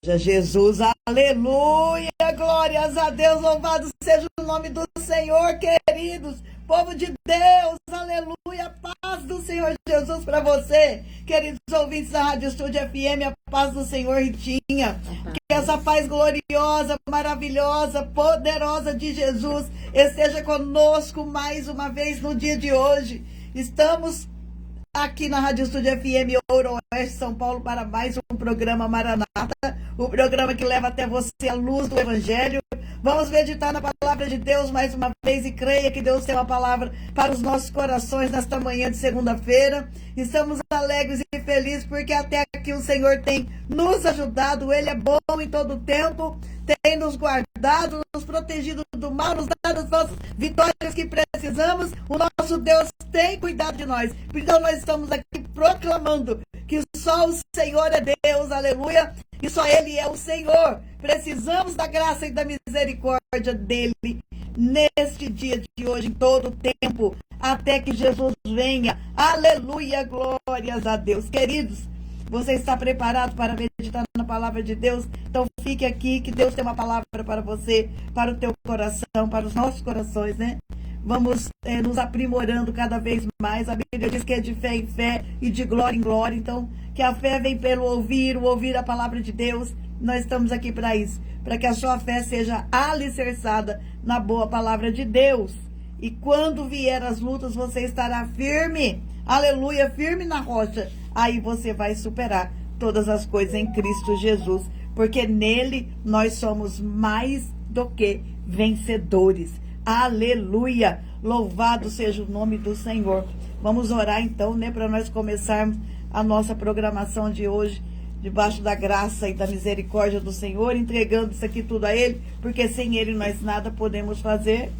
Jesus, aleluia, glórias a Deus, louvado seja o nome do Senhor, queridos, povo de Deus, aleluia, paz do Senhor Jesus para você, queridos ouvintes da Rádio Estúdio FM, a paz do Senhor Ritinha, que essa paz gloriosa, maravilhosa, poderosa de Jesus esteja conosco mais uma vez no dia de hoje. Estamos aqui na Rádio Estúdio FM Ouro-Oeste, São Paulo, para mais um programa Maranata, o programa que leva até você a luz do Evangelho. Vamos meditar na palavra de Deus mais uma vez e creia que Deus tem uma palavra para os nossos corações nesta manhã de segunda-feira. Estamos alegres e felizes porque até aqui o Senhor tem nos ajudado, Ele é bom em todo o tempo, tem nos guardado, nos protegido do mal, nos dado as nossas vitórias que precisamos. O nosso Deus tem cuidado de nós. Então nós estamos aqui proclamando que só o Senhor é Deus, aleluia, e só Ele é o Senhor. Precisamos da graça e da misericórdia dEle neste dia de hoje, em todo o tempo, até que Jesus venha. Aleluia, glórias a Deus. Queridos, você está preparado para meditar na palavra de Deus? Então fique aqui, que Deus tem uma palavra para você, para o teu coração, para os nossos corações, né? Vamos nos aprimorando cada vez mais. A Bíblia diz que é de fé em fé e de glória em glória. Então, que a fé vem pelo ouvir, o ouvir a palavra de Deus. Nós estamos aqui para isso, para que a sua fé seja alicerçada na boa palavra de Deus. E quando vier as lutas, você estará firme, aleluia, firme na rocha. Aí você vai superar todas as coisas em Cristo Jesus, porque nele nós somos mais do que vencedores. Aleluia, louvado seja o nome do Senhor. Vamos orar então, né, para nós começarmos a nossa programação de hoje, debaixo da graça e da misericórdia do Senhor, entregando isso aqui tudo a Ele, porque sem Ele nós nada podemos fazer.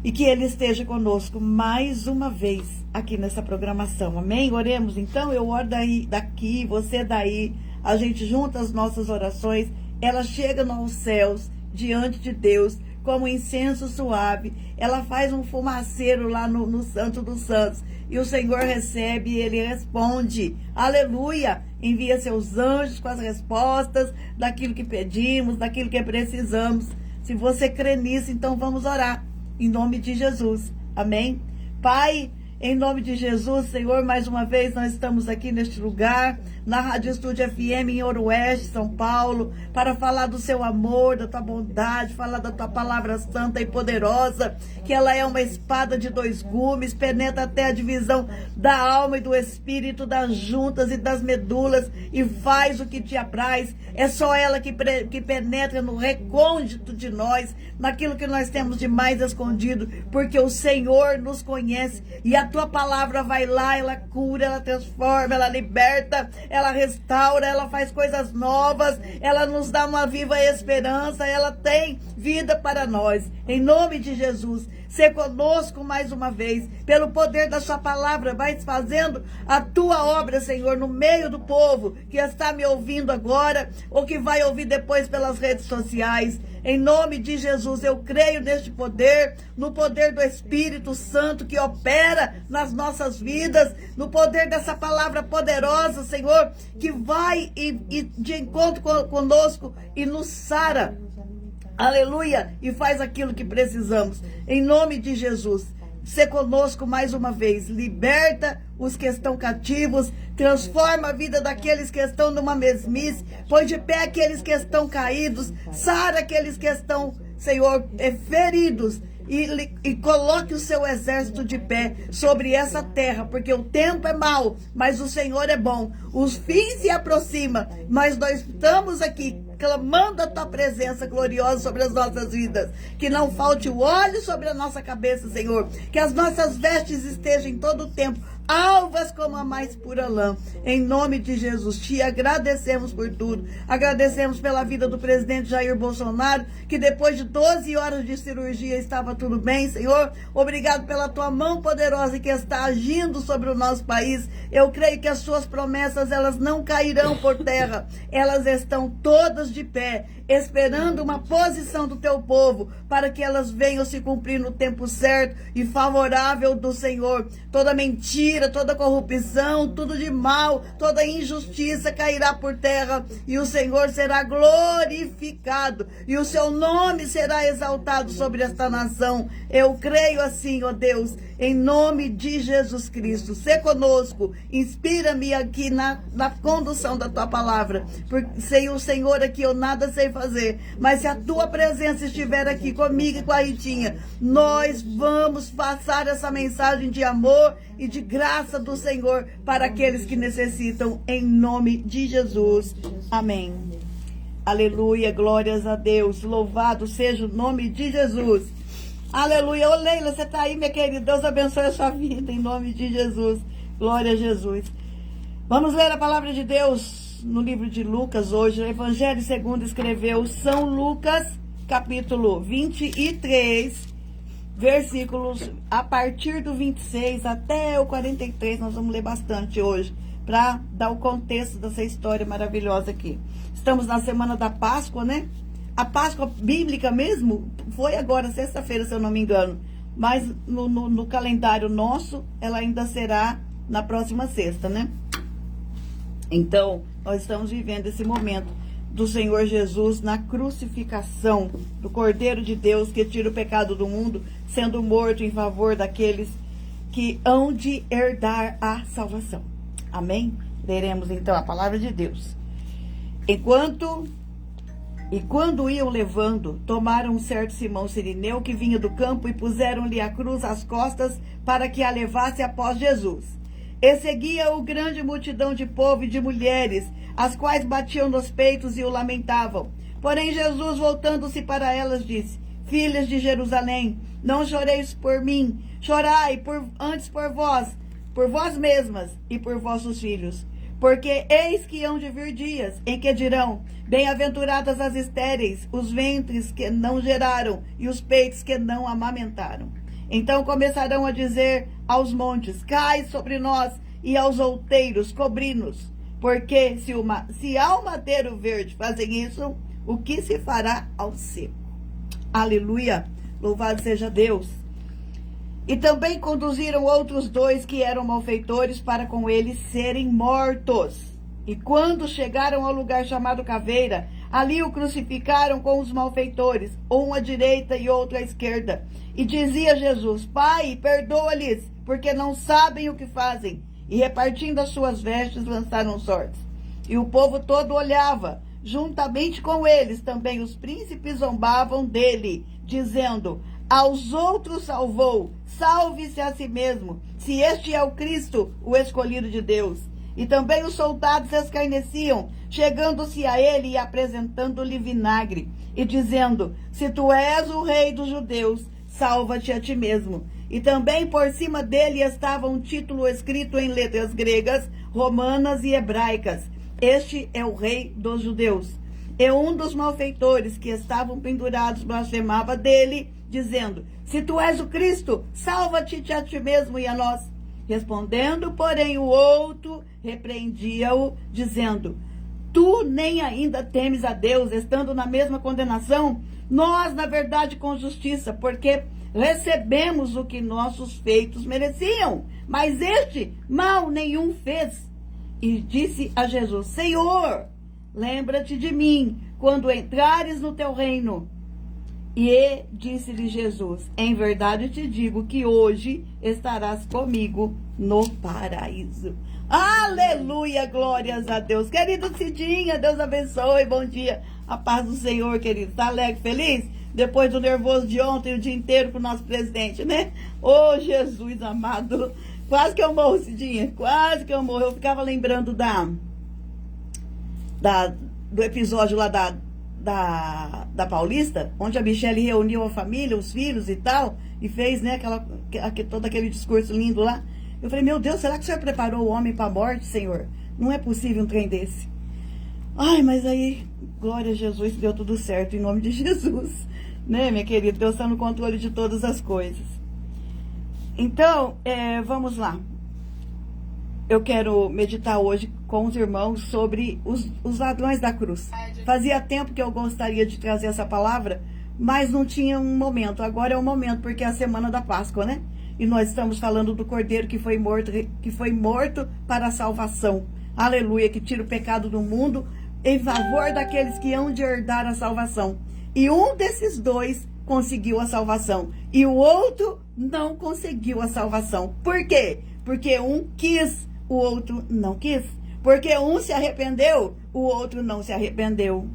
E que Ele esteja conosco mais uma vez aqui nessa programação, amém? Oremos então, eu oro daqui, você daí, a gente junta as nossas orações, elas chegam aos céus, diante de Deus, como incenso suave, ela faz um fumaceiro lá no Santo dos Santos, e o Senhor recebe e Ele responde, aleluia, envia seus anjos com as respostas daquilo que pedimos, daquilo que precisamos. Se você crê nisso, então vamos orar, em nome de Jesus, amém? Pai, em nome de Jesus, Senhor, mais uma vez nós estamos aqui neste lugar, na Rádio Estúdio FM em Ouro-Oeste, São Paulo, para falar do seu amor, da tua bondade, falar da tua palavra santa e poderosa, que ela é uma espada de dois gumes, penetra até a divisão da alma e do espírito, das juntas e das medulas, e faz o que te apraz. É só ela que penetra no recôndito de nós, naquilo que nós temos de mais escondido, porque o Senhor nos conhece, e a tua palavra vai lá, ela cura, ela transforma, ela liberta, ela restaura, ela faz coisas novas, ela nos dá uma viva esperança, ela tem vida para nós. Em nome de Jesus, ser conosco mais uma vez, pelo poder da sua palavra, vai fazendo a tua obra, Senhor, no meio do povo que está me ouvindo agora, ou que vai ouvir depois pelas redes sociais. Em nome de Jesus, eu creio neste poder, no poder do Espírito Santo que opera nas nossas vidas, no poder dessa palavra poderosa, Senhor, que vai e de encontro conosco e nos sara. Aleluia, e faz aquilo que precisamos. Em nome de Jesus, ser conosco mais uma vez. Liberta os que estão cativos, transforma a vida daqueles que estão numa mesmice, põe de pé aqueles que estão caídos, sara aqueles que estão, Senhor, feridos. E coloque o seu exército de pé sobre essa terra, porque o tempo é mau, mas o Senhor é bom. Os fins se aproximam, mas nós estamos aqui clamando a tua presença gloriosa sobre as nossas vidas. Que não falte o óleo sobre a nossa cabeça, Senhor. Que as nossas vestes estejam em todo o tempo alvas como a mais pura lã. Em nome de Jesus, te agradecemos por tudo. Agradecemos pela vida do presidente Jair Bolsonaro, que depois de 12 horas de cirurgia estava tudo bem, Senhor. Obrigado pela tua mão poderosa que está agindo sobre o nosso país. Eu creio que as suas promessas, elas não cairão por terra. Elas estão todas de pé. esperando uma posição do teu povo, para que elas venham se cumprir no tempo certo e favorável do Senhor. Toda mentira, toda corrupção, tudo de mal, toda injustiça cairá por terra, e o Senhor será glorificado, e o seu nome será exaltado sobre esta nação. Eu creio assim, ó Deus, em nome de Jesus Cristo. Sê conosco, inspira-me aqui na condução da tua palavra, porque sem o Senhor aqui eu nada sei fazer, mas se a tua presença estiver aqui comigo e com a Ritinha, nós vamos passar essa mensagem de amor e de graça do Senhor para aqueles que necessitam, em nome de Jesus. Amém. Aleluia, glórias a Deus, louvado seja o nome de Jesus. Aleluia. Ô Leila, você está aí, minha querida? Deus abençoe a sua vida, em nome de Jesus. Glória a Jesus. Vamos ler a palavra de Deus no livro de Lucas hoje. O Evangelho segundo escreveu São Lucas, capítulo 23, versículos a partir do 26 até o 43. Nós vamos ler bastante hoje, para dar o contexto dessa história maravilhosa aqui. Estamos na semana da Páscoa, né? A Páscoa bíblica mesmo foi agora, sexta-feira, se eu não me engano. Mas no calendário nosso, ela ainda será na próxima sexta, né? Então, nós estamos vivendo esse momento do Senhor Jesus na crucificação do Cordeiro de Deus que tira o pecado do mundo, sendo morto em favor daqueles que hão de herdar a salvação. Amém? Leremos então a palavra de Deus. Quando iam levando, tomaram um certo Simão Cirineu que vinha do campo e puseram-lhe a cruz às costas para que a levasse após Jesus. E seguia-o grande multidão de povo e de mulheres, as quais batiam nos peitos e o lamentavam. Porém Jesus, voltando-se para elas, disse: Filhas de Jerusalém, não choreis por mim, chorai antes por vós mesmas e por vossos filhos. Porque eis que hão de vir dias em que dirão: bem-aventuradas as estéreis, os ventres que não geraram e os peitos que não amamentaram. Então começarão a dizer aos montes: cai sobre nós, e aos outeiros: cobri-nos. Porque se ao madeiro verde fazem isso, o que se fará ao seco? Aleluia! Louvado seja Deus! E também conduziram outros 2 que eram malfeitores para com eles serem mortos. E quando chegaram ao lugar chamado Caveira, ali o crucificaram com os malfeitores, um à direita e outro à esquerda. E dizia Jesus: Pai, perdoa-lhes, porque não sabem o que fazem. E repartindo as suas vestes, lançaram sortes. E o povo todo olhava. Juntamente com eles também os príncipes zombavam dele, dizendo: aos outros salvou, salve-se a si mesmo, se este é o Cristo, o escolhido de Deus. E também os soldados escarneciam, chegando-se a ele e apresentando-lhe vinagre, e dizendo: se tu és o rei dos judeus, salva-te a ti mesmo. E também por cima dele estava um título escrito em letras gregas, romanas e hebraicas: este é o rei dos judeus. E um dos malfeitores que estavam pendurados blasfemava dele, dizendo: se tu és o Cristo, salva-te a ti mesmo e a nós. Respondendo, porém, o outro repreendia-o, dizendo: tu nem ainda temes a Deus, estando na mesma condenação? Nós, na verdade, com justiça, porque recebemos o que nossos feitos mereciam, mas este mal nenhum fez. E disse a Jesus: Senhor, lembra-te de mim quando entrares no teu reino. E disse-lhe Jesus: em verdade te digo que hoje estarás comigo no paraíso. Aleluia, glórias a Deus. Querido Cidinha, Deus abençoe, bom dia. A paz do Senhor, querido. Tá alegre, feliz? Depois do nervoso de ontem, o dia inteiro com o nosso presidente, né? Ô, Jesus amado. Quase que eu morro, Cidinha. Quase que eu morro. Eu ficava lembrando do episódio lá da Paulista, onde a Michele reuniu a família, os filhos e tal, e fez, né, todo aquele discurso lindo lá. Eu falei: meu Deus, será que o Senhor preparou o homem para a morte, Senhor? Não é possível um trem desse. Ai, mas aí, glória a Jesus, deu tudo certo, em nome de Jesus. Né, minha querida? Deus está no controle de todas as coisas. Então, vamos lá. Eu quero meditar hoje com os irmãos sobre os ladrões da cruz. Fazia tempo que eu gostaria de trazer essa palavra, mas não tinha um momento. Agora é o momento, porque é a semana da Páscoa, né? E nós estamos falando do Cordeiro que foi morto para a salvação. Aleluia, que tira o pecado do mundo em favor daqueles que hão de herdar a salvação. E um desses dois conseguiu a salvação e o outro não conseguiu a salvação. Por quê? Porque um quis, o outro não quis. Porque um se arrependeu, o outro não se arrependeu.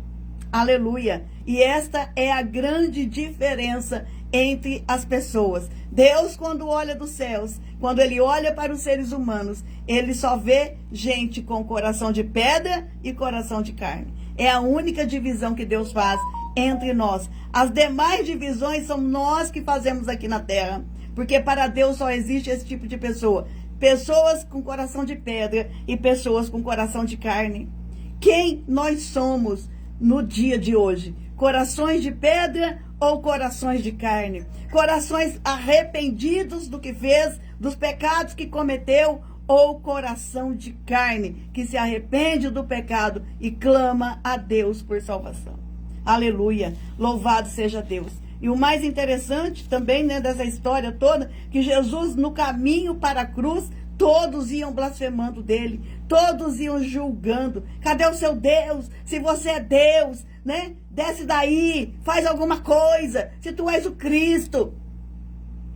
Aleluia. E esta é a grande diferença entre as pessoas. Deus, quando olha dos céus, quando ele olha para os seres humanos, ele só vê gente com coração de pedra e coração de carne. É a única divisão que Deus faz entre nós. As demais divisões são nós que fazemos aqui na terra. Porque para Deus só existe esse tipo de pessoa. Pessoas com coração de pedra e pessoas com coração de carne. Quem nós somos no dia de hoje? Corações de pedra ou corações de carne? Corações arrependidos do que fez, dos pecados que cometeu, ou coração de carne, que se arrepende do pecado e clama a Deus por salvação. Aleluia, louvado seja Deus. E o mais interessante também, né, dessa história toda, que Jesus, no caminho para a cruz, todos iam blasfemando dele, todos iam julgando. Cadê o seu Deus? Se você é Deus, né? Desce daí, faz alguma coisa, se tu és o Cristo.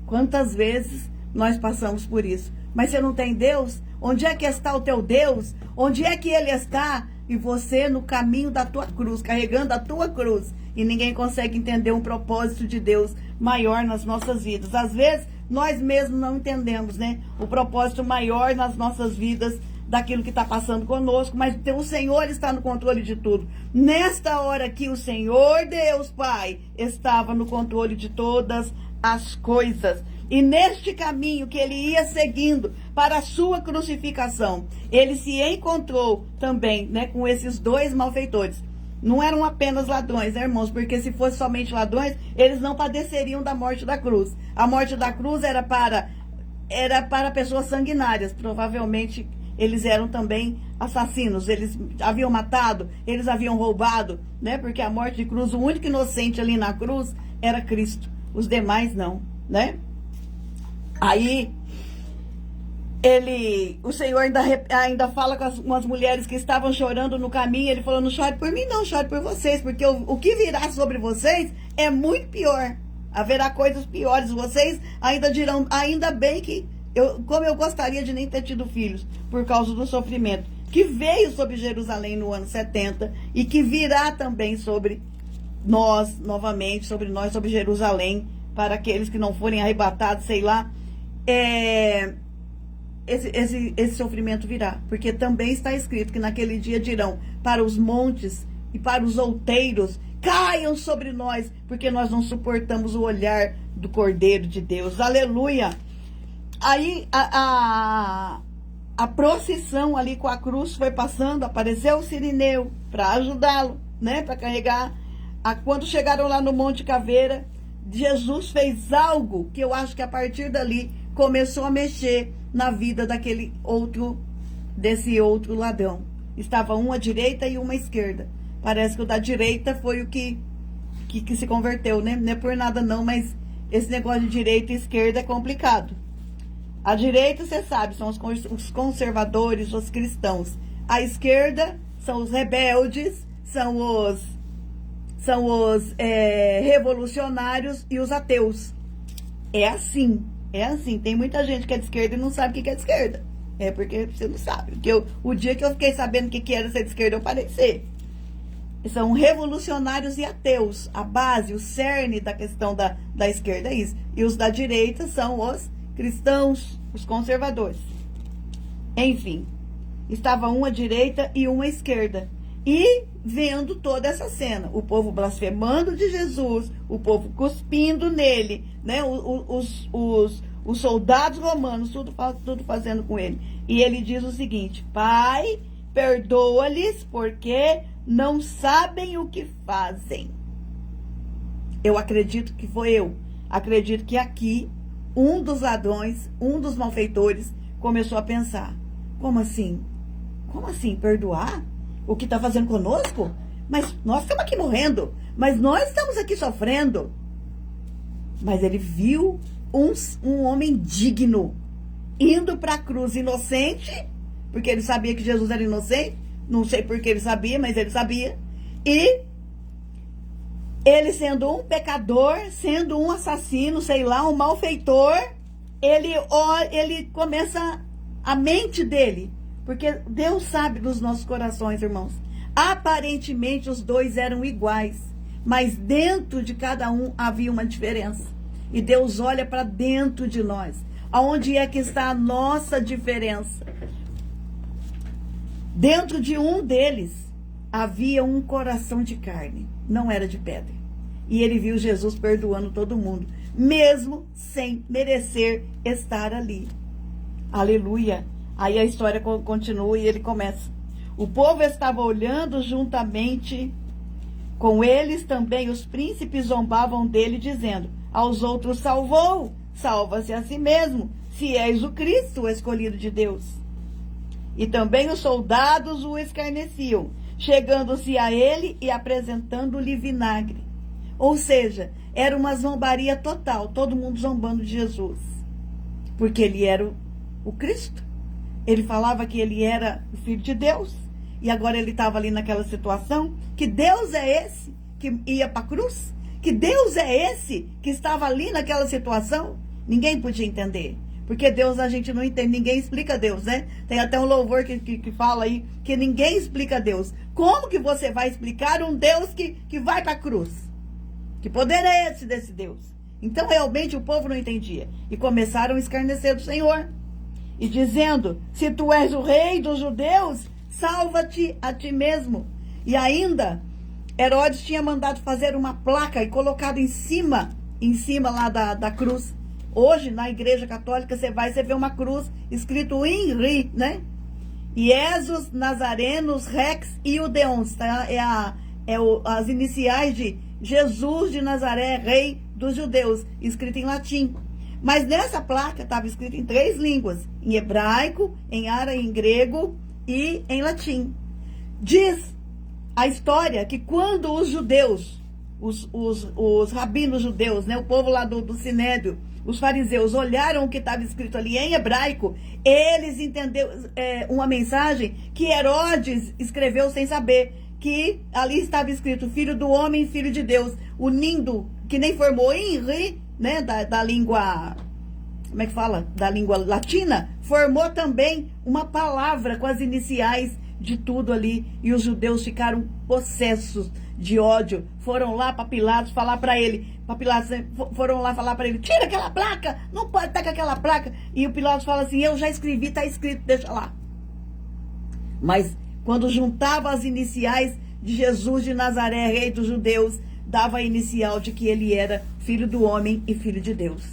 Quantas vezes nós passamos por isso? Mas você não tem Deus? Onde é que está o teu Deus? Onde é que ele está? E você no caminho da tua cruz, carregando a tua cruz. E ninguém consegue entender um propósito de Deus maior nas nossas vidas. Às vezes, nós mesmos não entendemos, né? O propósito maior nas nossas vidas, daquilo que está passando conosco. Mas o Senhor está no controle de tudo. Nesta hora aqui, o Senhor Deus Pai estava no controle de todas as coisas. E neste caminho que ele ia seguindo para a sua crucificação, ele se encontrou também, né, com esses dois malfeitores. Não eram apenas ladrões, né, irmãos? Porque se fosse somente ladrões, eles não padeceriam da morte da cruz. A morte da cruz era para pessoas sanguinárias. Provavelmente eles eram também assassinos. Eles haviam matado, eles haviam roubado, né? Porque a morte de cruz, o único inocente ali na cruz era Cristo. Os demais não, né? Aí, o Senhor ainda fala com as mulheres que estavam chorando no caminho. Ele falou, não chore por mim não, chore por vocês, porque o que virá sobre vocês é muito pior. Haverá coisas piores. Vocês ainda dirão, ainda bem que, como eu gostaria de nem ter tido filhos, por causa do sofrimento, que veio sobre Jerusalém no ano 70, e que virá também sobre nós, novamente, sobre Jerusalém, para aqueles que não forem arrebatados, sei lá. Esse sofrimento virá, porque também está escrito que naquele dia dirão para os montes e para os outeiros, caiam sobre nós, porque nós não suportamos o olhar do Cordeiro de Deus. Aleluia. Aí a procissão ali com a cruz foi passando, apareceu o Cirineu para ajudá-lo, né, para carregar. Quando chegaram lá no Monte Caveira, Jesus fez algo que eu acho que a partir dali começou a mexer na vida desse outro ladrão. Estava um à direita e uma à esquerda. Parece que o da direita foi o que se converteu, né? Não é por nada não, mas esse negócio de direita e esquerda é complicado. A direita, você sabe, são os conservadores, os cristãos. A esquerda são os rebeldes, são os revolucionários e os ateus. É assim. Tem muita gente que é de esquerda e não sabe o que é de esquerda. É porque você não sabe. Porque o dia que eu fiquei sabendo o que era ser de esquerda, eu parei de ser. São revolucionários e ateus. A base, o cerne da questão da esquerda é isso. E os da direita são os cristãos, os conservadores. Enfim, estava um à direita e um à esquerda. E vendo toda essa cena, o povo blasfemando de Jesus, o povo cuspindo nele, né? Os soldados romanos, tudo fazendo com ele. E ele diz o seguinte: Pai, perdoa-lhes, porque não sabem o que fazem. Eu acredito que foi eu. Acredito que aqui, um dos ladrões, um dos malfeitores, começou a pensar: como assim? Como assim, perdoar o que está fazendo conosco? Mas nós estamos aqui morrendo, mas nós estamos aqui sofrendo. Mas ele viu um homem digno indo para a cruz inocente, porque ele sabia que Jesus era inocente, não sei por que ele sabia, mas ele sabia, e ele sendo um pecador, sendo um assassino, sei lá, um malfeitor, ele começa a mente dele, porque Deus sabe dos nossos corações, irmãos. Aparentemente os dois eram iguais, mas dentro de cada um havia uma diferença. E Deus olha para dentro de nós. Aonde é que está a nossa diferença? Dentro de um deles havia um coração de carne, não era de pedra. E ele viu Jesus perdoando todo mundo, mesmo sem merecer estar ali. Aleluia. Aí a história continua e ele começa. O povo estava olhando juntamente com eles também. Os príncipes zombavam dele, dizendo: aos outros salvou, salva-se a si mesmo, se és o Cristo, o escolhido de Deus. E também os soldados o escarneciam, chegando-se a ele e apresentando-lhe vinagre. Ou seja, era uma zombaria total, todo mundo zombando de Jesus, porque ele era o Cristo. Ele falava que ele era o Filho de Deus, e agora ele estava ali naquela situação. Que Deus é esse que ia para a cruz? Que Deus é esse que estava ali naquela situação? Ninguém podia entender, porque Deus a gente não entende, ninguém explica Deus, né? Tem até um louvor que fala aí que ninguém explica Deus. Como que você vai explicar um Deus que vai para a cruz? Que poder é esse desse Deus? Então realmente o povo não entendia, e começaram a escarnecer do Senhor, e dizendo: se tu és o rei dos judeus, salva-te a ti mesmo. E ainda Herodes tinha mandado fazer uma placa e colocado em cima lá da cruz. Hoje, na igreja católica, você vê uma cruz escrito INRI, né? Iesus Nazarenos Rex Iudeons, tá? As iniciais de Jesus de Nazaré, Rei dos Judeus, escrito em latim. Mas nessa placa estava escrito em 3 línguas, em hebraico, em árabe, em grego e em latim. Diz a história que quando os judeus, os rabinos judeus, né, o povo lá do Sinédrio, os fariseus, olharam o que estava escrito ali em hebraico, eles entenderam uma mensagem que Herodes escreveu sem saber, que ali estava escrito Filho do Homem, Filho de Deus, unindo, que nem formou INRI, né, da língua, como é que fala? Da língua latina, formou também uma palavra com as iniciais de tudo ali, e os judeus ficaram possessos de ódio, foram lá para Pilatos falar para ele, foram lá falar para ele: tira aquela placa, não pode estar com aquela placa. E o Pilatos fala assim: eu já escrevi, está escrito, deixa lá. Mas quando juntava as iniciais de Jesus de Nazaré, Rei dos Judeus, dava a inicial de que ele era Filho do Homem e Filho de Deus.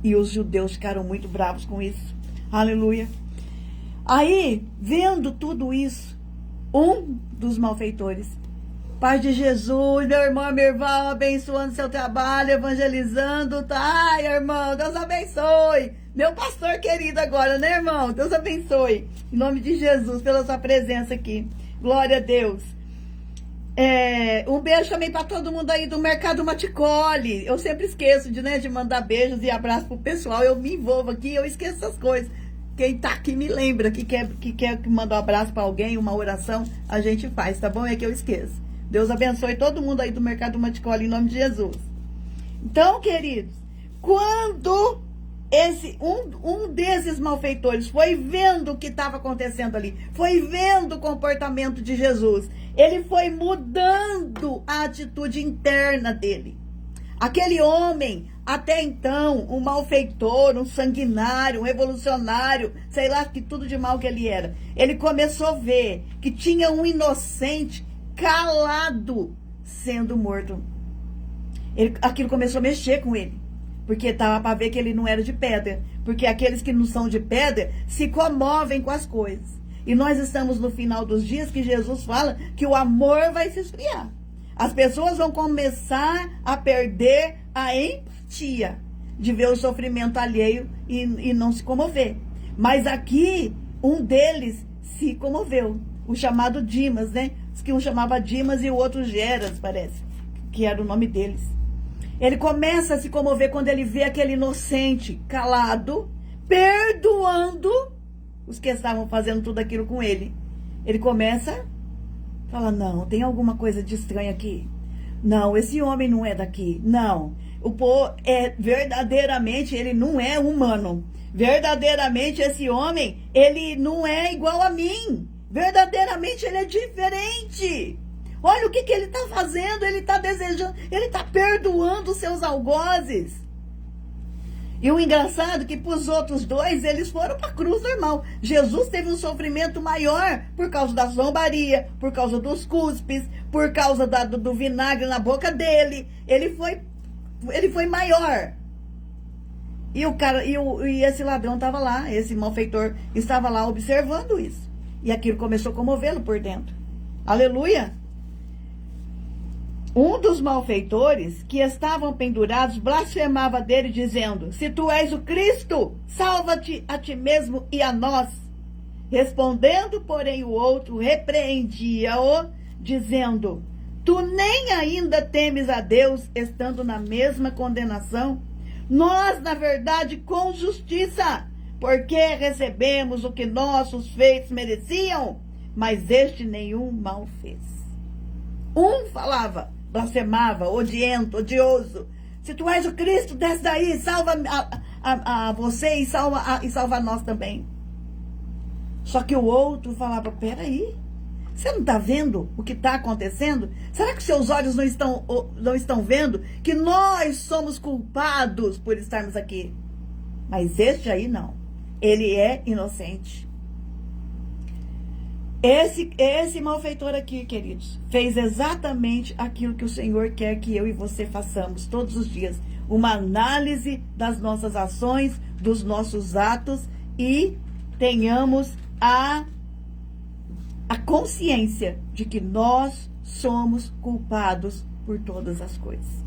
E os judeus ficaram muito bravos com isso. Aleluia. Aí, vendo tudo isso, um dos malfeitores: Paz de Jesus, meu irmão, minha irmã, abençoando seu trabalho, evangelizando, tá? Ai, irmão, Deus abençoe. Meu pastor querido agora, né, irmão? Deus abençoe. Em nome de Jesus, pela sua presença aqui. Glória a Deus. Um beijo também para todo mundo aí do Mercado Maticoli. Eu sempre esqueço de mandar beijos e abraços pro pessoal. Eu me envolvo aqui, eu esqueço essas coisas. Quem tá aqui me lembra, que quer mandar um abraço para alguém, uma oração, a gente faz, tá bom? É que eu esqueço. Deus abençoe todo mundo aí do Mercado Maticoli, em nome de Jesus. Então, queridos, quando um desses malfeitores foi vendo o que estava acontecendo ali, foi vendo o comportamento de Jesus, ele foi mudando a atitude interna dele. Aquele homem, até então, um malfeitor, um sanguinário, um revolucionário, sei lá que tudo de mal que ele era, ele começou a ver que tinha um inocente calado sendo morto. Aquilo começou a mexer com ele, porque estava para ver que ele não era de pedra, porque aqueles que não são de pedra se comovem com as coisas. E nós estamos no final dos dias que Jesus fala que o amor vai se esfriar. As pessoas vão começar a perder a empatia de ver o sofrimento alheio e não se comover. Mas aqui, um deles se comoveu. O chamado Dimas, né? Que um chamava Dimas e o outro Geras, parece, que era o nome deles. Ele começa a se comover quando ele vê aquele inocente calado, perdoando os que estavam fazendo tudo aquilo com ele. Ele começa a falar, não, tem alguma coisa de estranho aqui. Não, esse homem não é daqui. Não, verdadeiramente ele não é humano. Verdadeiramente esse homem, ele não é igual a mim. Verdadeiramente ele é diferente. Olha o que ele está fazendo, ele está desejando, ele está perdoando os seus algozes. E o engraçado é que para os outros dois, eles foram para a cruz normal. Jesus teve um sofrimento maior por causa da zombaria, por causa dos cuspes, por causa do vinagre na boca dele. Ele foi maior. E o cara, e esse ladrão estava lá, esse malfeitor estava lá observando isso. E aquilo começou a comovê-lo por dentro. Aleluia! Um dos malfeitores que estavam pendurados blasfemava dele, dizendo: se tu és o Cristo, salva-te a ti mesmo e a nós. Respondendo, porém, o outro repreendia-o, dizendo: tu nem ainda temes a Deus, estando na mesma condenação? Nós, na verdade, com justiça, porque recebemos o que nossos feitos mereciam, mas este nenhum mal fez. Um falava, blasfemava, odiento, odioso: se tu és o Cristo, desce daí, salva a você e salva nós também. Só que o outro falava: peraí, você não está vendo o que está acontecendo? Será que seus olhos não estão vendo que nós somos culpados por estarmos aqui? Mas este aí não, ele é inocente. Esse malfeitor aqui, queridos, fez exatamente aquilo que o Senhor quer que eu e você façamos todos os dias. Uma análise das nossas ações, dos nossos atos, e tenhamos a consciência de que nós somos culpados por todas as coisas.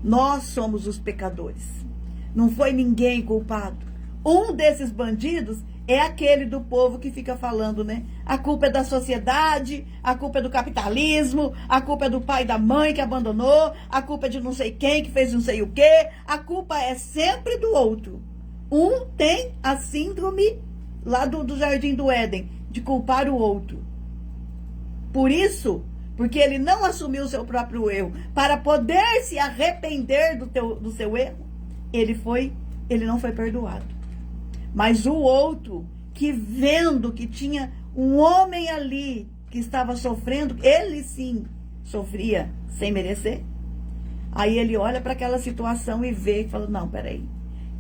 Nós somos os pecadores. Não foi ninguém culpado. Um desses bandidos é aquele do povo que fica falando, né? A culpa é da sociedade, a culpa é do capitalismo, a culpa é do pai e da mãe que abandonou, a culpa é de não sei quem que fez não sei o quê. A culpa é sempre do outro. Um tem a síndrome lá do Jardim do Éden, de culpar o outro. Por isso, porque ele não assumiu o seu próprio erro, para poder se arrepender do seu erro, ele não foi perdoado. Mas o outro, que vendo que tinha um homem ali que estava sofrendo, ele sim sofria sem merecer. Aí ele olha para aquela situação e vê e fala: não, peraí,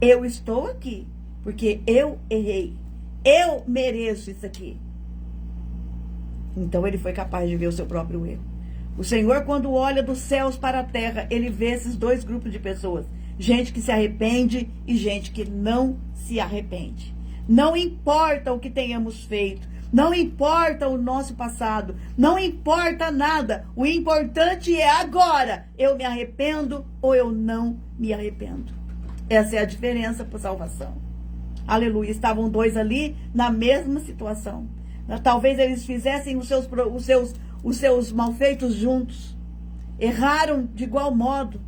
eu estou aqui porque eu errei, eu mereço isso aqui. Então ele foi capaz de ver o seu próprio erro. O Senhor, quando olha dos céus para a terra, ele vê esses dois grupos de pessoas: gente que se arrepende e gente que não se arrepende. Não importa o que tenhamos feito, não importa o nosso passado, não importa nada. O importante é agora: eu me arrependo ou eu não me arrependo. Essa é a diferença para a salvação. Aleluia. Estavam dois ali na mesma situação. Talvez eles fizessem os seus malfeitos juntos. Erraram de igual modo.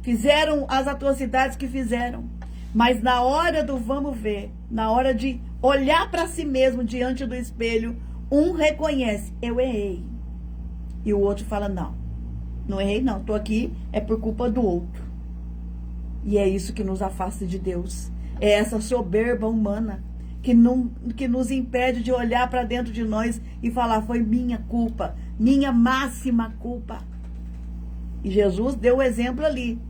Fizeram as atrocidades que fizeram. Mas na hora do vamos ver, na hora de olhar para si mesmo diante do espelho, um reconhece: eu errei. E o outro fala: não errei não, estou aqui, é por culpa do outro. E é isso que nos afasta de Deus. É essa soberba humana que nos impede de olhar para dentro de nós e falar: foi minha culpa, minha máxima culpa. E Jesus deu o exemplo ali.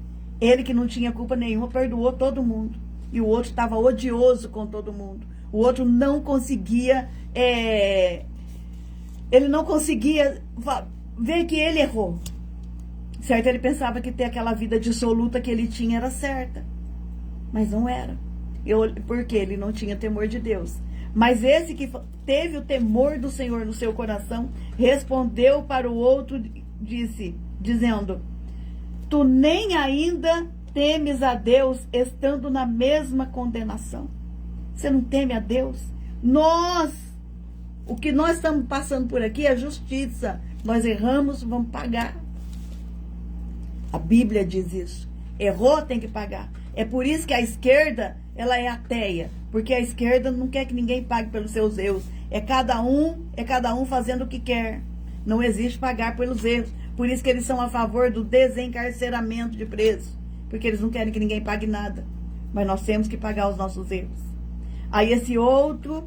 Ele, que não tinha culpa nenhuma, perdoou todo mundo. E o outro estava odioso com todo mundo. O outro não conseguia, ele não conseguia ver que ele errou. Certo? Ele pensava que ter aquela vida dissoluta que ele tinha era certa. Mas não era. Porque ele não tinha temor de Deus. Mas esse que teve o temor do Senhor no seu coração, respondeu para o outro, dizendo: tu nem ainda temes a Deus, estando na mesma condenação. Você não teme a Deus? Nós, O que nós estamos passando por aqui é justiça. Nós erramos, vamos pagar. A Bíblia diz isso. Errou, tem que pagar. É por isso que a esquerda, ela é ateia. Porque a esquerda não quer que ninguém pague pelos seus erros. É cada um fazendo o que quer. Não existe pagar pelos erros. Por isso que eles são a favor do desencarceramento de presos. Porque eles não querem que ninguém pague nada. Mas nós temos que pagar os nossos erros. Aí esse outro,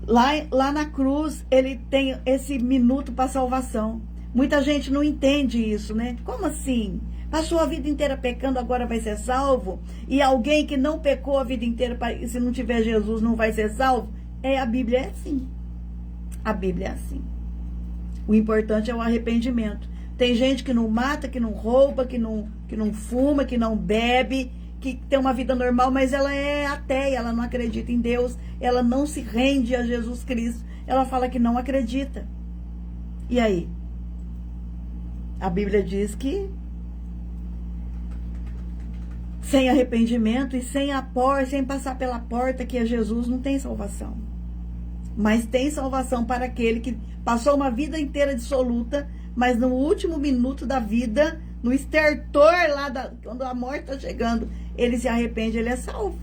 lá na cruz, ele tem esse minuto para salvação. Muita gente não entende isso, né? Como assim? Passou a vida inteira pecando, agora vai ser salvo? E alguém que não pecou a vida inteira, se não tiver Jesus, não vai ser salvo? A Bíblia é assim. A Bíblia é assim. O importante é o arrependimento. Tem gente que não mata, que não rouba, que não fuma, que não bebe, que tem uma vida normal, mas ela é ateia, ela não acredita em Deus, ela não se rende a Jesus Cristo. Ela fala que não acredita. E aí? A Bíblia diz que sem arrependimento e sem passar pela porta que é Jesus, não tem salvação. Mas tem salvação para aquele que passou uma vida inteira dissoluta, mas no último minuto da vida, no estertor lá, quando a morte está chegando, ele se arrepende, ele é salvo.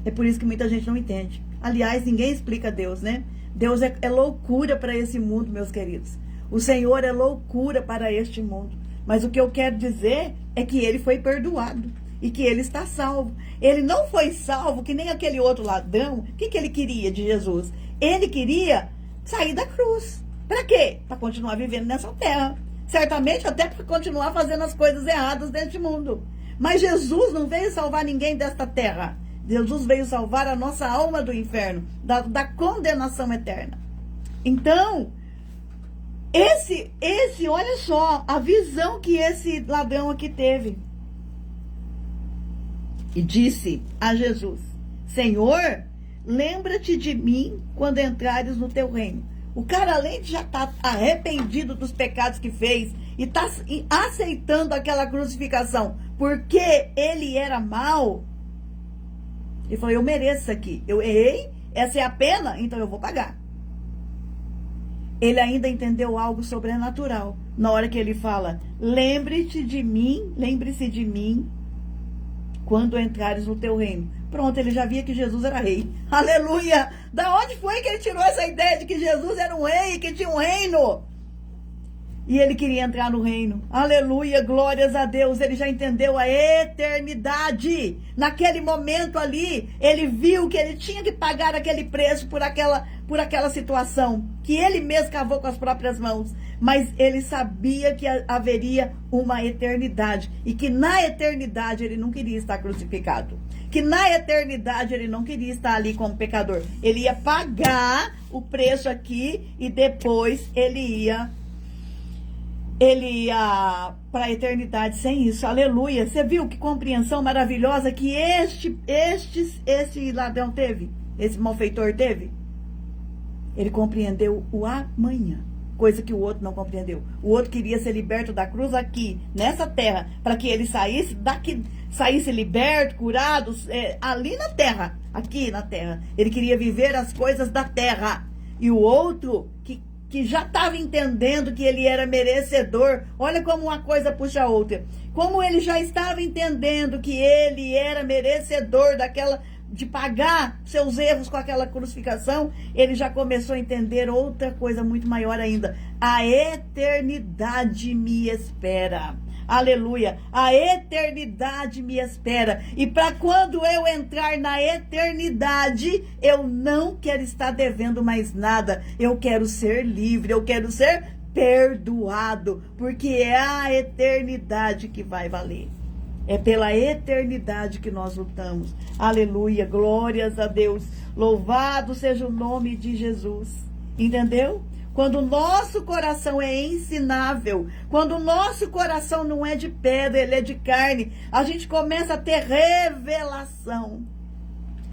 É por isso que muita gente não entende. Aliás, ninguém explica Deus, né? Deus é loucura para esse mundo, meus queridos. O Senhor é loucura para este mundo. Mas o que eu quero dizer é que ele foi perdoado e que ele está salvo. Ele não foi salvo que nem aquele outro ladrão. O que ele queria de Jesus? Ele queria sair da cruz. Para quê? Para continuar vivendo nessa terra. Certamente até para continuar fazendo as coisas erradas deste mundo. Mas Jesus não veio salvar ninguém desta terra. Jesus veio salvar a nossa alma do inferno, da condenação eterna. Então, olha só, a visão que esse ladrão aqui teve. E disse a Jesus: Senhor, lembra-te de mim quando entrares no teu reino. O cara, além de já estar arrependido dos pecados que fez e está aceitando aquela crucificação porque ele era mau, ele falou: eu mereço isso aqui, eu errei, essa é a pena, então eu vou pagar. Ele ainda entendeu algo sobrenatural na hora que ele fala: lembre-se de mim quando entrares no teu reino. Pronto, ele já via que Jesus era rei. Aleluia! Da onde foi que ele tirou essa ideia de que Jesus era um rei, que tinha um reino? E ele queria entrar no reino. Aleluia, glórias a Deus. Ele já entendeu a eternidade. Naquele momento ali, ele viu que ele tinha que pagar aquele preço por aquela situação, que ele mesmo cavou com as próprias mãos. Mas ele sabia que haveria uma eternidade. E que na eternidade ele não queria estar crucificado. Que na eternidade ele não queria estar ali como pecador. Ele ia pagar o preço aqui e depois ele ia para a eternidade sem isso. Aleluia. Você viu que compreensão maravilhosa que esse ladrão teve? Esse malfeitor teve? Ele compreendeu o amanhã, coisa que o outro não compreendeu. O outro queria ser liberto da cruz aqui, nessa terra, para que ele saísse liberto, curado, ali na terra, aqui na terra. Ele queria viver as coisas da terra. E o outro, que já estava entendendo que ele era merecedor, olha como uma coisa puxa a outra. Como ele já estava entendendo que ele era merecedor de pagar seus erros com aquela crucificação, ele já começou a entender outra coisa muito maior ainda. A eternidade me espera. Aleluia. A eternidade me espera. E para quando eu entrar na eternidade, eu não quero estar devendo mais nada. Eu quero ser livre, eu quero ser perdoado, porque é a eternidade que vai valer. É pela eternidade que nós lutamos. Aleluia, glórias a Deus. Louvado seja o nome de Jesus. Entendeu? Quando o nosso coração é ensinável, quando o nosso coração não é de pedra, ele é de carne, a gente começa a ter revelação.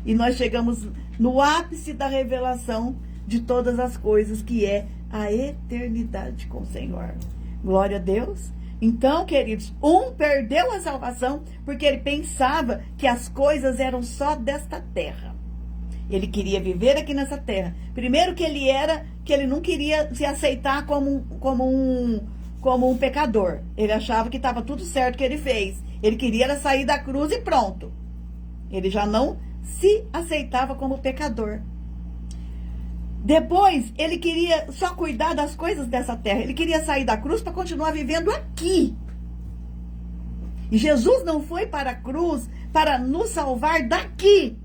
E nós chegamos no ápice da revelação de todas as coisas, que é a eternidade com o Senhor. Glória a Deus. Então, queridos, perdeu a salvação porque ele pensava que as coisas eram só desta terra. Ele queria viver aqui nessa terra. Primeiro que ele não queria se aceitar como um pecador. Ele achava que estava tudo certo que ele fez. Ele queria sair da cruz e pronto. Ele já não se aceitava como pecador. Depois, ele queria só cuidar das coisas dessa terra. Ele queria sair da cruz para continuar vivendo aqui. E Jesus não foi para a cruz para nos salvar daqui.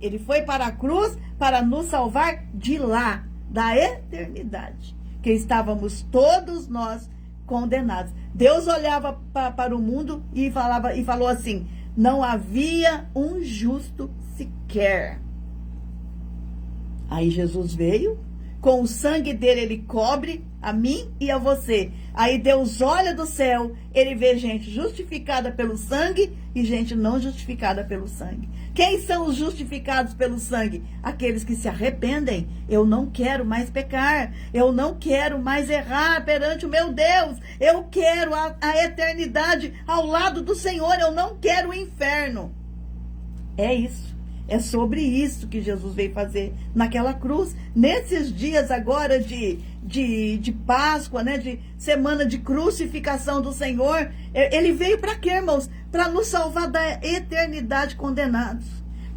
Ele foi para a cruz para nos salvar de lá, da eternidade. Que estávamos todos nós condenados. Deus olhava para o mundo e falou assim: não havia um justo sequer. Aí Jesus veio, com o sangue dele ele cobre a mim e a você. Aí Deus olha do céu, ele vê gente justificada pelo sangue e gente não justificada pelo sangue. Quem são os justificados pelo sangue? Aqueles que se arrependem. Eu não quero mais pecar, eu não quero mais errar perante o meu Deus. Eu quero a eternidade ao lado do Senhor, eu não quero o inferno. É isso. É sobre isso que Jesus veio fazer naquela cruz. Nesses dias agora de Páscoa, né, de semana de crucificação do Senhor, ele veio para quê, irmãos? Para nos salvar da eternidade condenados.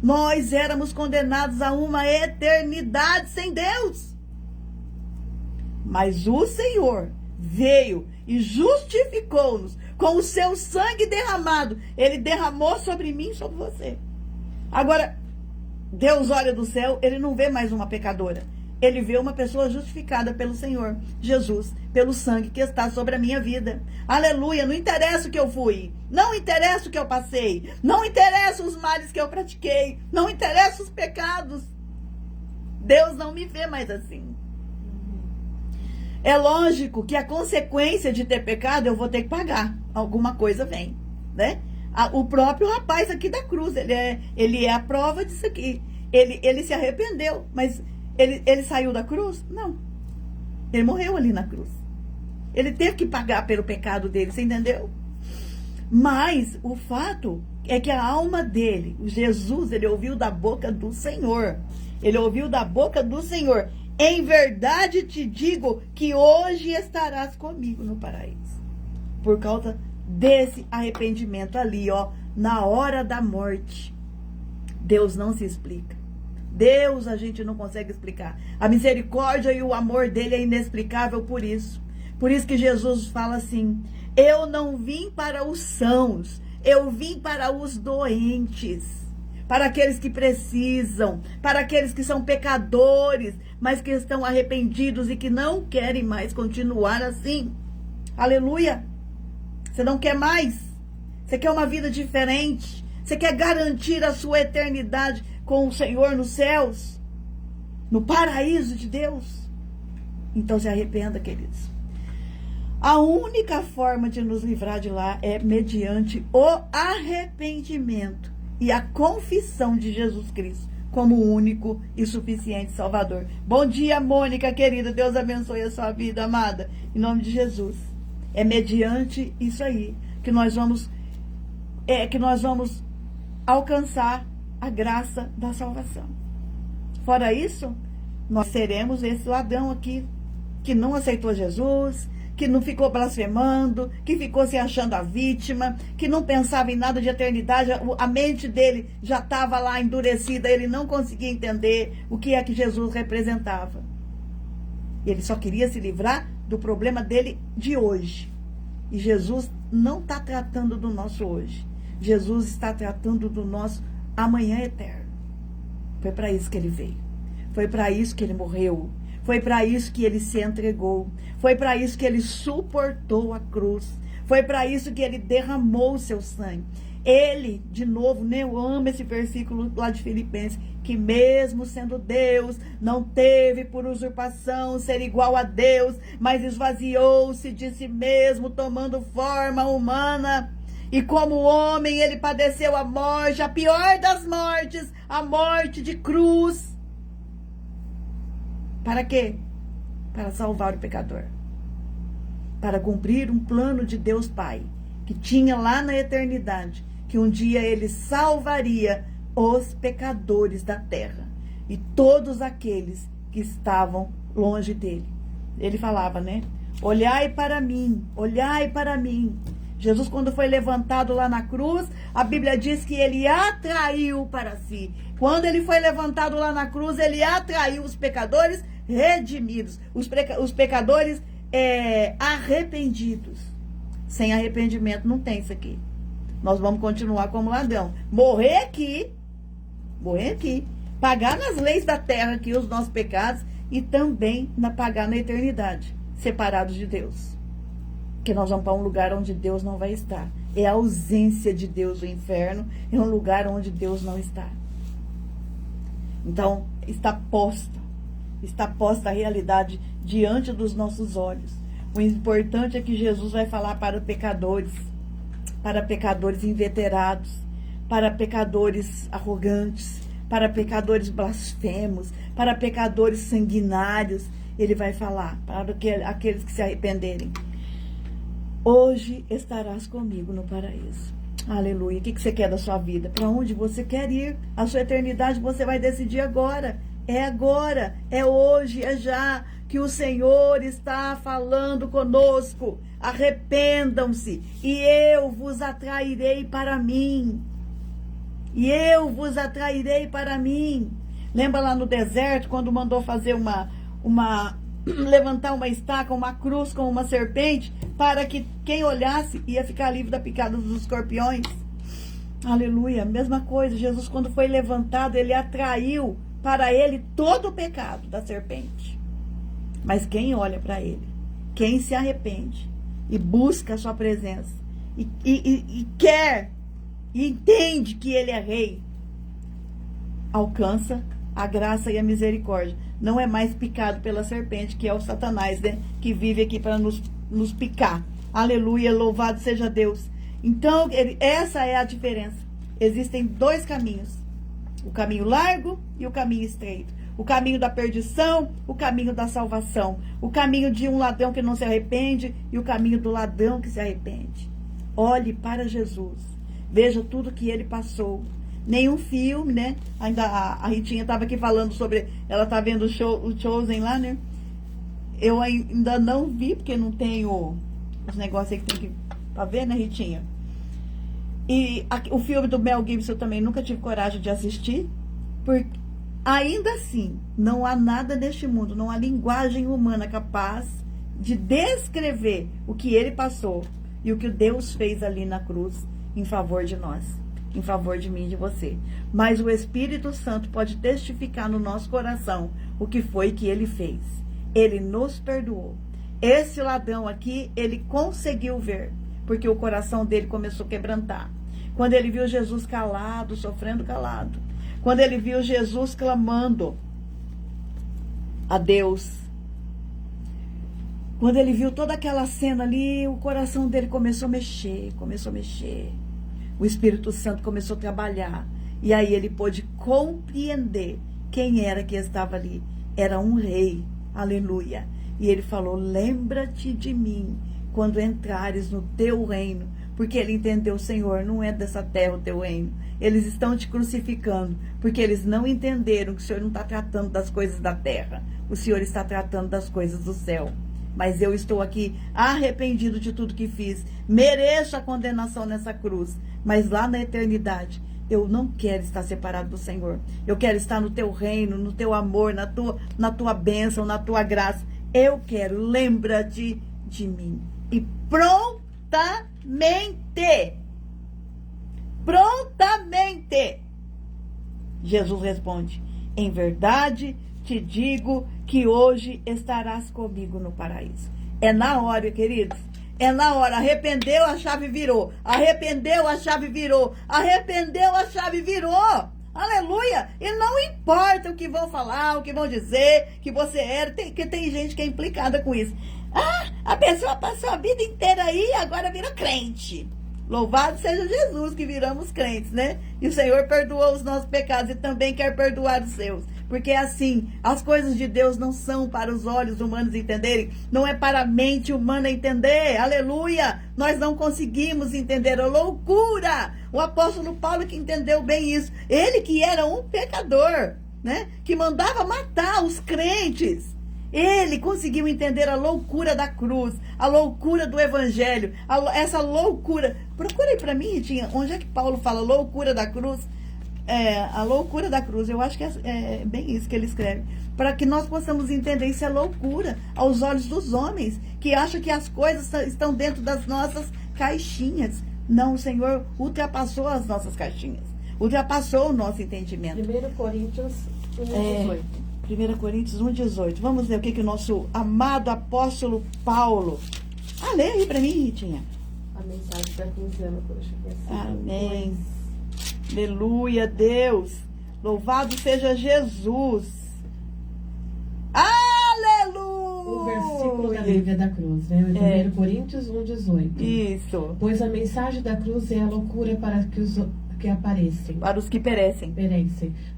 Nós éramos condenados a uma eternidade sem Deus. Mas o Senhor veio e justificou-nos com o seu sangue derramado. Ele derramou sobre mim e sobre você. Agora, Deus olha do céu, ele não vê mais uma pecadora. Ele vê uma pessoa justificada pelo Senhor Jesus, pelo sangue que está sobre a minha vida. Aleluia, não interessa o que eu fui, não interessa o que eu passei, não interessa os males que eu pratiquei, não interessa os pecados. Deus não me vê mais assim. É lógico que a consequência de ter pecado eu vou ter que pagar. Alguma coisa vem, né? O próprio rapaz aqui da cruz, ele é a prova disso aqui. Ele se arrependeu, mas ele saiu da cruz? Não. Ele morreu ali na cruz. Ele teve que pagar pelo pecado dele, você entendeu? Mas o fato é que a alma dele, o Jesus, ele ouviu da boca do Senhor. Ele ouviu da boca do Senhor: em verdade te digo que hoje estarás comigo no paraíso. Por causa desse arrependimento ali, ó, na hora da morte. Deus não se explica. Deus a gente não consegue explicar. A misericórdia e o amor dele é inexplicável por isso. Por isso que Jesus fala assim: eu não vim para os sãos, eu vim para os doentes, para aqueles que precisam, para aqueles que são pecadores, mas que estão arrependidos e que não querem mais continuar assim. Aleluia! Você não quer mais? Você quer uma vida diferente? Você quer garantir a sua eternidade com o Senhor nos céus? No paraíso de Deus? Então se arrependa, queridos. A única forma de nos livrar de lá é mediante o arrependimento e a confissão de Jesus Cristo como o único e suficiente Salvador. Bom dia, Mônica, querida. Deus abençoe a sua vida, amada. Em nome de Jesus. É mediante isso aí que nós vamos alcançar a graça da salvação. Fora isso, nós seremos esse ladrão aqui que não aceitou Jesus, que não ficou blasfemando, que ficou se achando a vítima, que não pensava em nada de eternidade. A mente dele já estava lá endurecida, ele não conseguia entender o que é que Jesus representava. Ele só queria se livrar do problema dele de hoje. E Jesus não está tratando do nosso hoje. Jesus está tratando do nosso amanhã eterno. Foi para isso que ele veio. Foi para isso que ele morreu. Foi para isso que ele se entregou. Foi para isso que ele suportou a cruz. Foi para isso que ele derramou o seu sangue. Ele, de novo, eu amo esse versículo lá de Filipenses, que mesmo sendo Deus, não teve por usurpação ser igual a Deus, mas esvaziou-se de si mesmo, tomando forma humana. E como homem, ele padeceu a morte, a pior das mortes, a morte de cruz. Para quê? Para salvar o pecador. Para cumprir um plano de Deus Pai, que tinha lá na eternidade, que um dia ele salvaria os pecadores da terra. e todos aqueles que estavam longe dele. Ele falava, né? Olhai para mim, olhai para mim. Jesus, quando foi levantado lá na cruz, a Bíblia diz que ele atraiu para si. Quando ele foi levantado lá na cruz, ele atraiu os pecadores redimidos, os pecadores arrependidos. Sem arrependimento não tem isso aqui. Nós vamos continuar como ladrão. Morrer aqui, pagar nas leis da terra aqui os nossos pecados e também pagar na eternidade, separados de Deus. Porque nós vamos para um lugar onde Deus não vai estar. É a ausência de Deus, o inferno é um lugar onde Deus não está. Então, está posta a realidade diante dos nossos olhos. O importante é que Jesus vai falar para pecadores inveterados, para pecadores arrogantes, para pecadores blasfemos, para pecadores sanguinários. Ele vai falar para aqueles que se arrependerem. Hoje estarás comigo no paraíso. Aleluia. O que você quer da sua vida? Para onde você quer ir? A sua eternidade você vai decidir agora. É agora, é hoje, é já que o Senhor está falando conosco. Arrependam-se e eu vos atrairei para mim. E eu vos atrairei para mim. Lembra lá no deserto, quando mandou fazer levantar uma estaca, uma cruz com uma serpente, para que quem olhasse ia ficar livre da picada dos escorpiões? Aleluia, mesma coisa. Jesus, quando foi levantado, ele atraiu para ele todo o pecado da serpente. Mas quem olha para ele, quem se arrepende e busca a sua presença e quer e entende que ele é rei, alcança a graça e a misericórdia. Não é mais picado pela serpente, que é o Satanás, né? Que vive aqui para nos picar. Aleluia, louvado seja Deus. Então, essa é a diferença. Existem dois caminhos. O caminho largo e o caminho estreito. O caminho da perdição, o caminho da salvação. O caminho de um ladrão que não se arrepende e o caminho do ladrão que se arrepende. Olhe para Jesus. Veja tudo que ele passou. Nenhum filme, né? Ainda a Ritinha estava aqui falando sobre... Ela tá vendo o Chosen lá, né? Eu ainda não vi, porque não tenho os negócios aí que tem que... Pra ver, né, Ritinha? E o filme do Mel Gibson eu também nunca tive coragem de assistir. Porque ainda assim, não há nada neste mundo, não há linguagem humana capaz de descrever o que ele passou e o que Deus fez ali na cruz em favor de nós. Em favor de mim e de você. Mas o Espírito Santo pode testificar no nosso coração o que foi que ele fez. Ele nos perdoou. Esse ladrão aqui, ele conseguiu ver, porque o coração dele começou a quebrantar. Quando ele viu Jesus calado, sofrendo calado. Quando ele viu Jesus clamando a Deus. Quando ele viu toda aquela cena ali, o coração dele começou a mexer, O Espírito Santo começou a trabalhar. E aí ele pôde compreender quem era que estava ali. Era um rei. Aleluia. E ele falou, lembra-te de mim quando entrares no teu reino. Porque ele entendeu, Senhor, não é dessa terra o teu reino. Eles estão te crucificando, porque eles não entenderam que o Senhor não está tratando das coisas da terra. O Senhor está tratando das coisas do céu. Mas eu estou aqui arrependido de tudo que fiz. Mereço a condenação nessa cruz. Mas lá na eternidade, eu não quero estar separado do Senhor. Eu quero estar no teu reino, no teu amor, na tua bênção, na tua graça. Eu quero, lembra-te de mim. E prontamente, Jesus responde, em verdade te digo que hoje estarás comigo no paraíso. É na hora, queridos. É na hora. Arrependeu, a chave virou. Arrependeu, a chave virou. Arrependeu, a chave virou. Aleluia. E não importa o que vão falar, o que vão dizer, que você era. Que tem gente que é implicada com isso. Ah, a pessoa passou a vida inteira aí e agora vira crente. Louvado seja Jesus que viramos crentes, né? E o Senhor perdoou os nossos pecados e também quer perdoar os seus. Porque assim, as coisas de Deus não são para os olhos humanos entenderem, não é para a mente humana entender, aleluia, nós não conseguimos entender, é loucura, o apóstolo Paulo que entendeu bem isso, ele que era um pecador, né? Que mandava matar os crentes. Ele conseguiu entender a loucura da cruz, a loucura do evangelho, essa loucura. Procura aí para mim, Ritinha, onde é que Paulo fala loucura da cruz? A loucura da cruz, eu acho que é bem isso que ele escreve. Para que nós possamos entender, isso é loucura aos olhos dos homens, que acham que as coisas estão dentro das nossas caixinhas. Não, o Senhor ultrapassou as nossas caixinhas, ultrapassou o nosso entendimento. 1 Coríntios 1:18. 1 Coríntios 1:18. Vamos ver o que o nosso amado apóstolo Paulo. Lê aí para mim, Ritinha. A mensagem da quinzena, deixa eu ver assim. Amém. Aleluia, Deus. Louvado seja Jesus. Aleluia. O versículo da Bíblia da cruz, né? 1 Coríntios 1:18. Isso. Pois a mensagem da cruz é a loucura para que aparecem. Para os que perecem.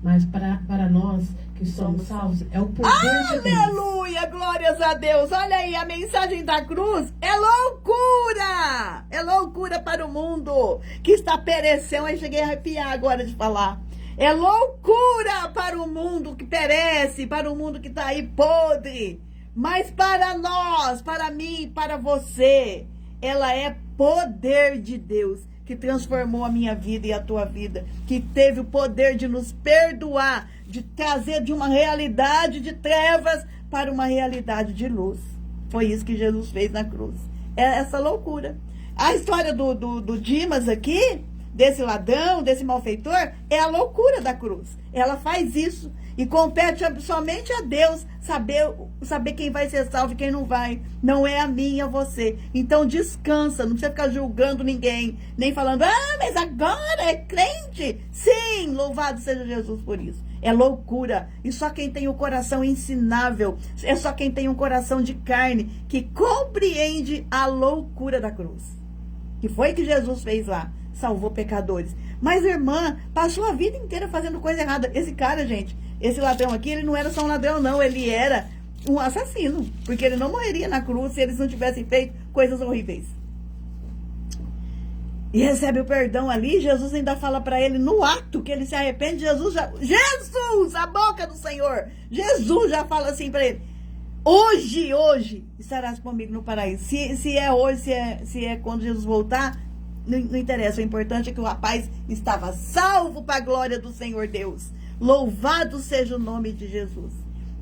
Mas para nós que somos salvos, é o poder de Deus. Aleluia, glórias a Deus. Olha aí, a mensagem da cruz é loucura. É loucura para o mundo que está perecendo. Aí cheguei a arrepiar agora de falar. É loucura para o mundo que perece, para o mundo que está aí podre. Mas para nós, para mim, para você, ela é poder de Deus, que transformou a minha vida e a tua vida, que teve o poder de nos perdoar, de trazer de uma realidade de trevas para uma realidade de luz. Foi isso que Jesus fez na cruz. É essa loucura. A história do Dimas aqui, desse ladrão, desse malfeitor, é a loucura da cruz. Ela faz isso. E compete somente a Deus saber quem vai ser salvo e quem não vai. Não é a mim, é você. Então descansa, não precisa ficar julgando ninguém, nem falando, mas agora é crente. Sim, louvado seja Jesus por isso. É loucura. E só quem tem o coração ensinável, é só quem tem um coração de carne, que compreende a loucura da cruz. Que foi que Jesus fez lá. Salvou pecadores. Mas a irmã passou a vida inteira fazendo coisa errada. Esse cara, gente, esse ladrão aqui, ele não era só um ladrão, não. Ele era um assassino. Porque ele não morreria na cruz se eles não tivessem feito coisas horríveis. E recebe o perdão ali. Jesus ainda fala para ele, no ato que ele se arrepende, Jesus, a boca do Senhor. Jesus já fala assim para ele, hoje estarás comigo no paraíso. Se é hoje, se é quando Jesus voltar, não interessa, o importante é que o rapaz estava salvo para a glória do Senhor Deus. Louvado seja o nome de Jesus.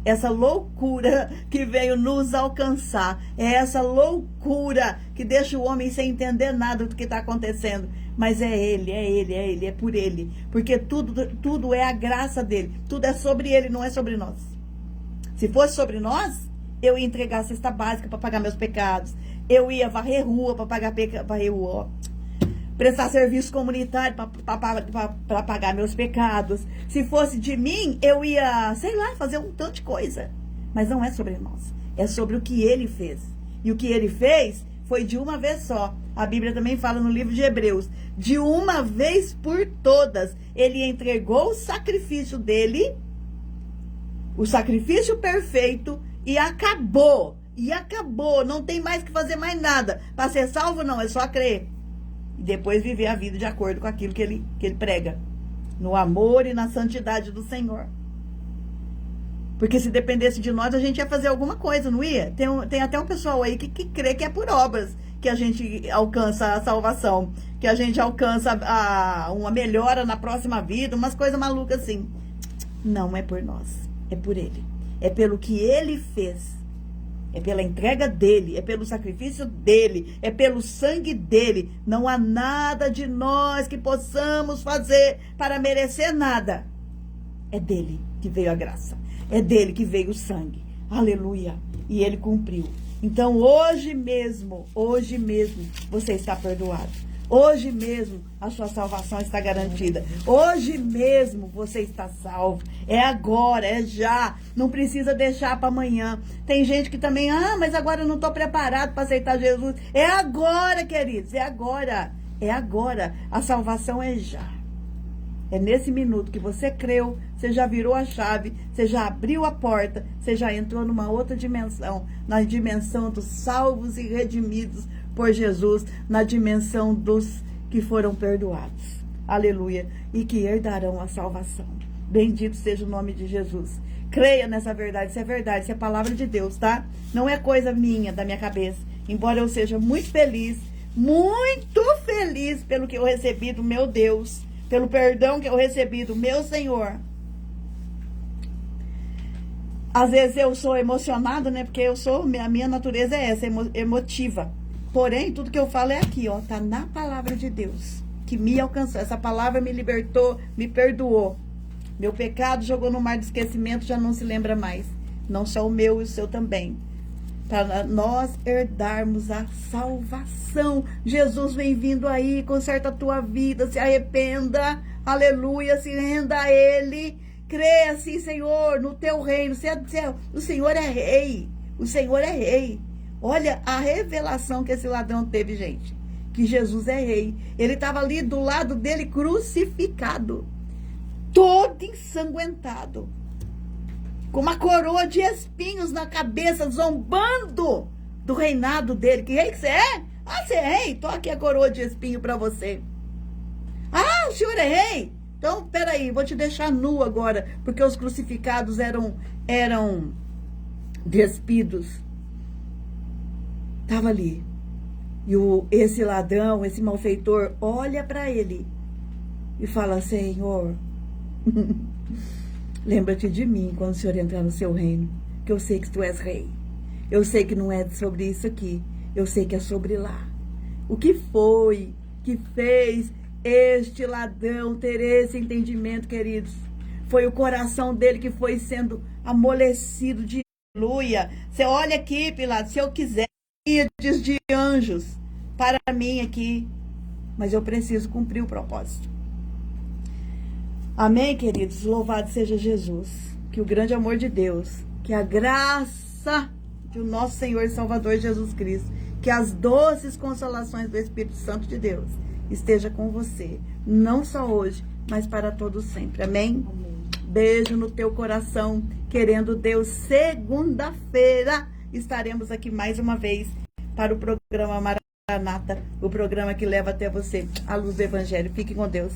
Essa loucura que veio nos alcançar, é essa loucura que deixa o homem sem entender nada do que está acontecendo. Mas é ele, é por ele. Porque tudo é a graça dele, tudo é sobre ele, não é sobre nós. Se fosse sobre nós, eu ia entregar a cesta básica para pagar meus pecados. Eu ia varrer rua para varrer rua, prestar serviço comunitário para pagar meus pecados. Se fosse de mim, eu ia, sei lá, fazer um tanto de coisa. Mas não é sobre nós. É sobre o que ele fez. E o que ele fez foi de uma vez só. A Bíblia também fala no livro de Hebreus. De uma vez por todas, ele entregou o sacrifício dele, o sacrifício perfeito, e acabou. Não tem mais que fazer mais nada. Para ser salvo, não, é só crer. E depois viver a vida de acordo com aquilo que ele prega. No amor e na santidade do Senhor. Porque se dependesse de nós, a gente ia fazer alguma coisa, não ia? Tem até um pessoal aí que crê que é por obras que a gente alcança a salvação. Que a gente alcança uma melhora na próxima vida, umas coisas malucas assim. Não é por nós, é por ele. É pelo que ele fez. É pela entrega dele, é pelo sacrifício dele, é pelo sangue dele. Não há nada de nós que possamos fazer para merecer nada. É dele que veio a graça. É dele que veio o sangue. Aleluia. E ele cumpriu. Então hoje mesmo, você está perdoado. Hoje mesmo a sua salvação está garantida. Hoje mesmo você está salvo. É agora, é já. Não precisa deixar para amanhã. Tem gente que também, mas agora eu não estou preparado para aceitar Jesus. É agora, queridos, é agora. É agora. A salvação é já. É nesse minuto que você creu, você já virou a chave, você já abriu a porta, você já entrou numa outra dimensão, na dimensão dos salvos e redimidos por Jesus, na dimensão dos que foram perdoados. Aleluia. E que herdarão a salvação. Bendito seja o nome de Jesus. Creia nessa verdade, isso é verdade, isso é palavra de Deus, tá? Não é coisa minha, da minha cabeça. Embora eu seja muito feliz pelo que eu recebi do meu Deus, pelo perdão que eu recebi do meu Senhor. Às vezes eu sou emocionada, né? Porque a minha natureza é essa, emotiva. Porém, tudo que eu falo é aqui, ó, tá na palavra de Deus, que me alcançou. Essa palavra me libertou, me perdoou. Meu pecado jogou no mar de esquecimento, já não se lembra mais. Não só o meu e o seu também. Para nós herdarmos a salvação. Jesus vem vindo aí, conserta a tua vida, se arrependa, aleluia, se renda a Ele. Creia assim, Senhor, no teu reino. O Senhor é rei, o Senhor é rei. Olha a revelação que esse ladrão teve, gente, que Jesus é rei. Ele estava ali do lado dele crucificado, todo ensanguentado, com uma coroa de espinhos na cabeça, zombando do reinado dele. Que rei que você é? Ah, você é rei? Tô aqui a coroa de espinho para você. Ah, o senhor é rei? Então, peraí, vou te deixar nu agora, porque os crucificados eram despidos. Tava ali. E esse ladrão, esse malfeitor, olha para ele e fala: Senhor, lembra-te de mim quando o Senhor entrar no seu reino, que eu sei que tu és rei. Eu sei que não é sobre isso aqui, eu sei que é sobre lá. O que foi que fez este ladrão ter esse entendimento, queridos? Foi o coração dele que foi sendo amolecido de aleluia. Você olha aqui, Pilatos, se eu quiser, diz de anjos para mim aqui, mas eu preciso cumprir o propósito. Amém, queridos? Louvado seja Jesus. Que o grande amor de Deus, que a graça do nosso Senhor e Salvador Jesus Cristo, que as doces consolações do Espírito Santo de Deus esteja com você, não só hoje, mas para todos sempre. Amém? Amém. Beijo no teu coração, querendo Deus. Segunda-feira estaremos aqui mais uma vez para o programa Maranata, o programa que leva até você a luz do Evangelho. Fique com Deus.